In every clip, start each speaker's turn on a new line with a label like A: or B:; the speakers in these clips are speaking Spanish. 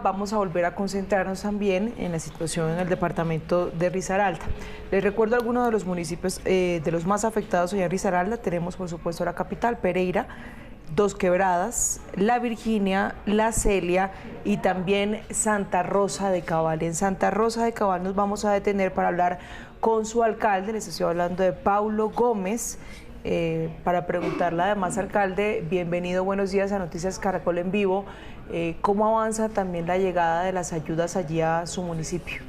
A: vamos a volver a concentrarnos también en la situación en el departamento de Risaralda. Les recuerdo algunos de los municipios de los más afectados hoy en Risaralda. Tenemos, por supuesto, la capital, Pereira, Dos Quebradas, La Virginia, La Celia y también Santa Rosa de Cabal. En Santa Rosa de Cabal nos vamos a detener para hablar con su alcalde. Les estoy hablando de Paulo Gómez. Para preguntarle además, alcalde, bienvenido, buenos días a Noticias Caracol en Vivo. ¿Cómo avanza también la llegada de las ayudas allí a su municipio?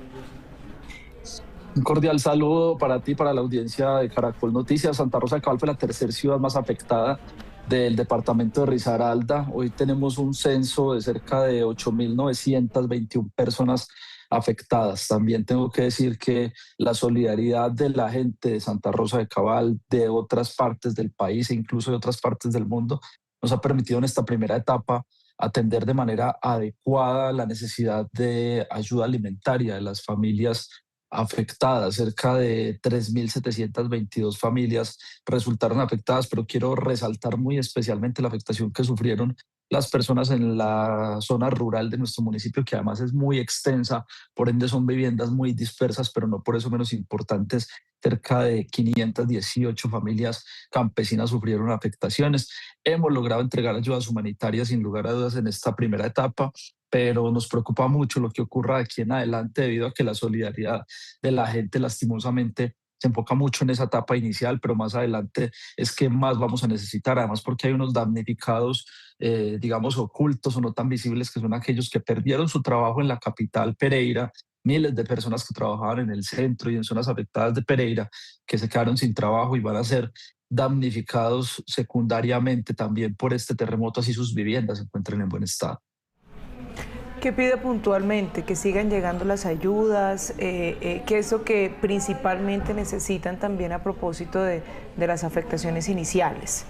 B: Un cordial saludo para ti, para la audiencia de Caracol Noticias. Santa Rosa de Cabal fue la tercera ciudad más afectada del departamento de Risaralda. Hoy tenemos un censo de cerca de 8.921 personas afectadas. También tengo que decir que la solidaridad de la gente de Santa Rosa de Cabal, de otras partes del país e incluso de otras partes del mundo, nos ha permitido en esta primera etapa atender de manera adecuada la necesidad de ayuda alimentaria de las familias afectadas. Cerca de 3.722 familias resultaron afectadas, pero quiero resaltar muy especialmente la afectación que sufrieron las personas en la zona rural de nuestro municipio, que además es muy extensa, por ende son viviendas muy dispersas, pero no por eso menos importantes. Cerca de 518 familias campesinas sufrieron afectaciones. Hemos logrado entregar ayudas humanitarias sin lugar a dudas en esta primera etapa, pero nos preocupa mucho lo que ocurra de aquí en adelante debido a que la solidaridad de la gente lastimosamente se enfoca mucho en esa etapa inicial, pero más adelante es que más vamos a necesitar, además porque hay unos damnificados, digamos, ocultos o no tan visibles, que son aquellos que perdieron su trabajo en la capital, Pereira, miles de personas que trabajaban en el centro y en zonas afectadas de Pereira, que se quedaron sin trabajo y van a ser damnificados secundariamente también por este terremoto, así sus viviendas se encuentren en buen estado.
A: ¿Qué pide puntualmente? ¿Que sigan llegando las ayudas? ¿Qué es lo que principalmente necesitan también a propósito de las afectaciones iniciales?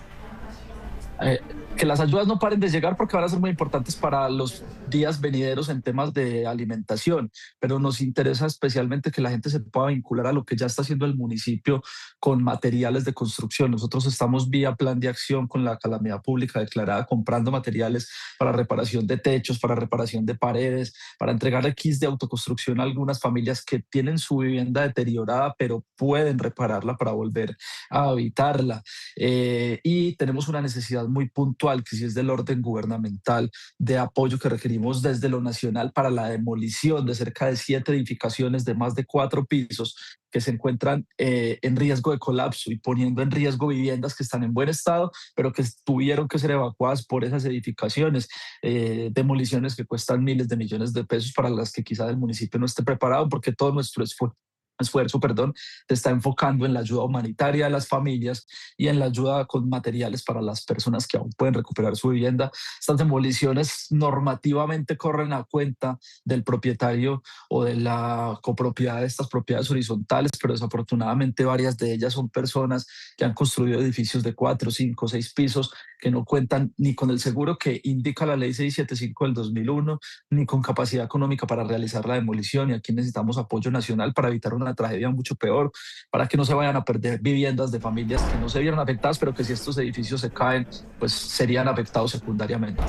B: eh, que las ayudas no paren de llegar porque van a ser muy importantes para los días venideros en temas de alimentación, pero nos interesa especialmente que la gente se pueda vincular a lo que ya está haciendo el municipio con materiales de construcción. Nosotros estamos vía plan de acción con la calamidad pública declarada, comprando materiales para reparación de techos, para reparación de paredes, para entregar kits de autoconstrucción a algunas familias que tienen su vivienda deteriorada, pero pueden repararla para volver a habitarla. Y tenemos una necesidad muy puntual, que sí es del orden gubernamental, de apoyo que requerimos desde lo nacional para la demolición de cerca de 7 edificaciones de más de 4 pisos que se encuentran en riesgo de colapso y poniendo en riesgo viviendas que están en buen estado, pero que tuvieron que ser evacuadas por esas edificaciones. Demoliciones que cuestan miles de millones de pesos, para las que quizás el municipio no esté preparado, porque todo nuestro esfuerzo, se está enfocando en la ayuda humanitaria a las familias y en la ayuda con materiales para las personas que aún pueden recuperar su vivienda. Estas demoliciones normativamente corren a cuenta del propietario o de la copropiedad de estas propiedades horizontales, pero desafortunadamente varias de ellas son personas que han construido edificios de 4, 5, 6 pisos que no cuentan ni con el seguro que indica la ley 675 del 2001, ni con capacidad económica para realizar la demolición, y aquí necesitamos apoyo nacional para evitar una tragedia mucho peor, para que no se vayan a perder viviendas de familias que no se vieron afectadas, pero que si estos edificios se caen, pues serían afectados secundariamente.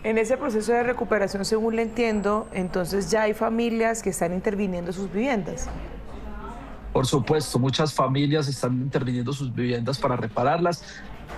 A: En ese proceso de recuperación, según le entiendo, entonces ya hay familias que están interviniendo sus viviendas.
B: Por supuesto, muchas familias están interviniendo sus viviendas para repararlas,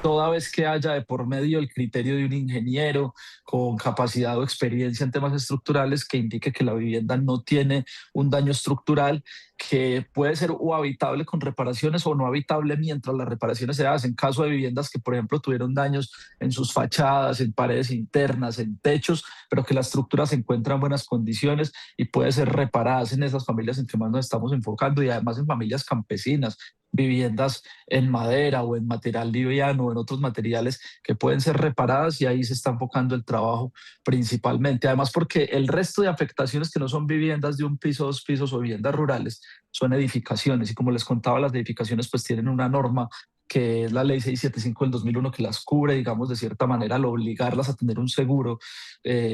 B: toda vez que haya de por medio el criterio de un ingeniero con capacidad o experiencia en temas estructurales que indique que la vivienda no tiene un daño estructural, que puede ser o habitable con reparaciones o no habitable mientras las reparaciones se hacen. En caso de viviendas que, por ejemplo, tuvieron daños en sus fachadas, en paredes internas, en techos, pero que la estructura se encuentra en buenas condiciones y puede ser reparadas, en esas familias en que más nos estamos enfocando, y además en familias campesinas, viviendas en madera o en material liviano o en otros materiales que pueden ser reparadas, y ahí se está enfocando el trabajo principalmente. Además, porque el resto de afectaciones que no son viviendas de un piso, 2 pisos o viviendas rurales son edificaciones, y como les contaba, las edificaciones pues tienen una norma que es la ley 675 del 2001, que las cubre, digamos, de cierta manera, al obligarlas a tener un seguro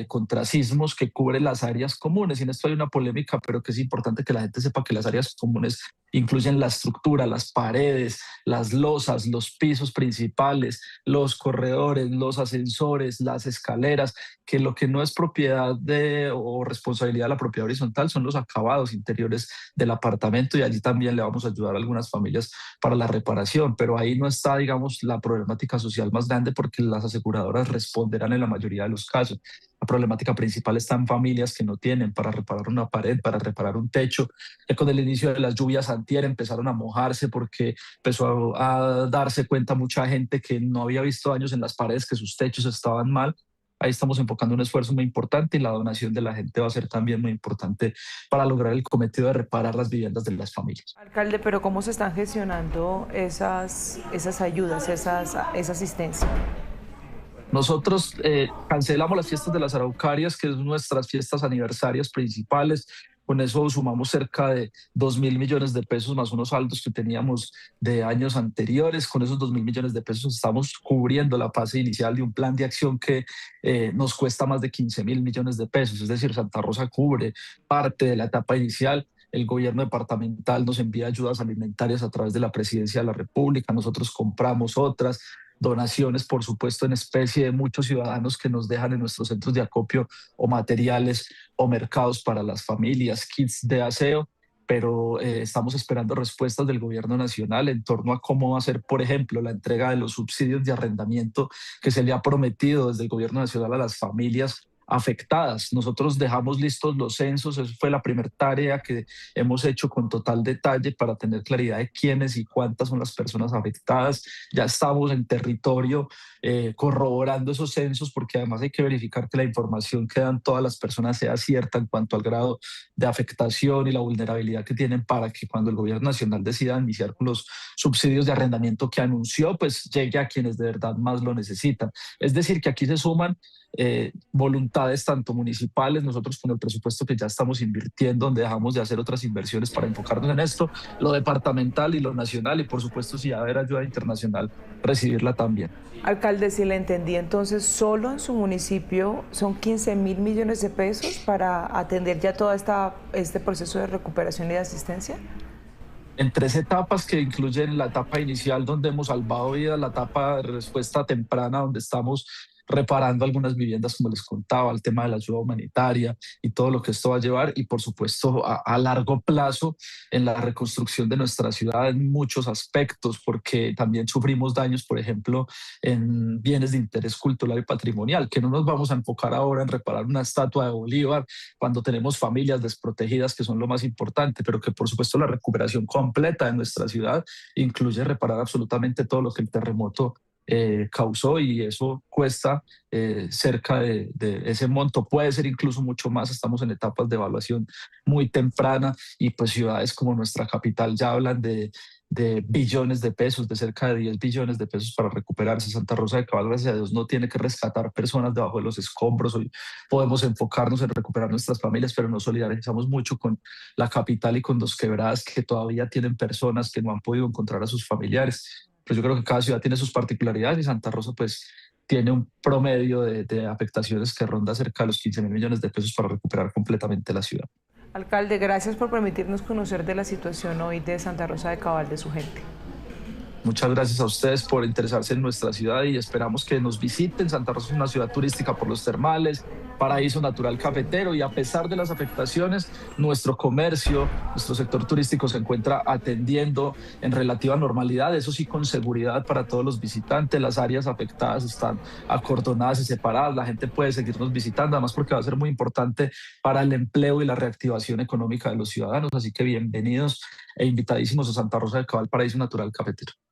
B: contra sismos que cubre las áreas comunes. Y en esto hay una polémica, pero que es importante que la gente sepa que las áreas comunes incluyen la estructura, las paredes, las losas, los pisos principales, los corredores, los ascensores, las escaleras, que lo que no es propiedad de o responsabilidad de la propiedad horizontal son los acabados interiores del apartamento, y allí también le vamos a ayudar a algunas familias para la reparación, pero ahí no está, digamos, la problemática social más grande porque las aseguradoras responderán en la mayoría de los casos. La problemática principal está en familias que no tienen para reparar una pared, para reparar un techo, que con el inicio de las lluvias antier empezaron a mojarse porque empezó a darse cuenta mucha gente que no había visto daños en las paredes, que sus techos estaban mal. Ahí estamos enfocando un esfuerzo muy importante, y la donación de la gente va a ser también muy importante para lograr el cometido de reparar las viviendas de las familias.
A: Alcalde, pero ¿cómo se están gestionando esas ayudas, esa asistencia?
B: Nosotros cancelamos las fiestas de las Araucarias, que son nuestras fiestas aniversarias principales. Con eso sumamos cerca de 2.000 millones de pesos más unos saldos que teníamos de años anteriores. Con esos 2.000 millones de pesos estamos cubriendo la fase inicial de un plan de acción que nos cuesta más de 15.000 millones de pesos. Es decir, Santa Rosa cubre parte de la etapa inicial. El gobierno departamental nos envía ayudas alimentarias a través de la Presidencia de la República. Nosotros compramos otras donaciones, por supuesto, en especie de muchos ciudadanos que nos dejan en nuestros centros de acopio o materiales o mercados para las familias, kits de aseo, pero estamos esperando respuestas del gobierno nacional en torno a cómo va a ser, por ejemplo, la entrega de los subsidios de arrendamiento que se le ha prometido desde el gobierno nacional a las familias afectadas. Nosotros dejamos listos los censos, eso fue la primera tarea que hemos hecho con total detalle para tener claridad de quiénes y cuántas son las personas afectadas. Ya estamos en territorio corroborando esos censos, porque además hay que verificar que la información que dan todas las personas sea cierta en cuanto al grado de afectación y la vulnerabilidad que tienen, para que cuando el gobierno nacional decida iniciar con los subsidios de arrendamiento que anunció, pues llegue a quienes de verdad más lo necesitan. Es decir, que aquí se suman voluntades tanto municipales, nosotros con el presupuesto que ya estamos invirtiendo, donde dejamos de hacer otras inversiones para enfocarnos en esto, lo departamental y lo nacional, y por supuesto si va a haber ayuda internacional, recibirla también.
A: Alcalde, si le entendí, entonces solo en su municipio son 15.000 millones de pesos para atender ya todo este proceso de recuperación y de asistencia.
B: En 3 etapas que incluyen la etapa inicial, donde hemos salvado vidas, la etapa de respuesta temprana, donde estamos reparando algunas viviendas, como les contaba, el tema de la ayuda humanitaria y todo lo que esto va a llevar, y por supuesto a largo plazo en la reconstrucción de nuestra ciudad en muchos aspectos, porque también sufrimos daños, por ejemplo, en bienes de interés cultural y patrimonial, que no nos vamos a enfocar ahora en reparar una estatua de Bolívar cuando tenemos familias desprotegidas, que son lo más importante, pero que por supuesto la recuperación completa de nuestra ciudad incluye reparar absolutamente todo lo que el terremoto causó, y eso cuesta cerca de ese monto, puede ser incluso mucho más. Estamos en etapas de evaluación muy temprana, y pues ciudades como nuestra capital ya hablan de billones de pesos, de cerca de 10 billones de pesos para recuperarse. Santa Rosa de Cabal, gracias a Dios, no tiene que rescatar personas debajo de los escombros. Hoy podemos enfocarnos en recuperar nuestras familias, pero nos solidarizamos mucho con la capital y con Dos Quebradas, que todavía tienen personas que no han podido encontrar a sus familiares. Pues yo creo que cada ciudad tiene sus particularidades, y Santa Rosa pues tiene un promedio de afectaciones que ronda cerca de los 15.000 millones de pesos para recuperar completamente la ciudad.
A: Alcalde, gracias por permitirnos conocer de la situación hoy de Santa Rosa de Cabal, de su gente.
B: Muchas gracias a ustedes por interesarse en nuestra ciudad, y esperamos que nos visiten. Santa Rosa es una ciudad turística por los termales, paraíso natural cafetero, y a pesar de las afectaciones, nuestro comercio, nuestro sector turístico se encuentra atendiendo en relativa normalidad, eso sí, con seguridad para todos los visitantes. Las áreas afectadas están acordonadas y separadas, la gente puede seguirnos visitando, además porque va a ser muy importante para el empleo y la reactivación económica de los ciudadanos. Así que bienvenidos e invitadísimos a Santa Rosa de Cabal, paraíso natural cafetero.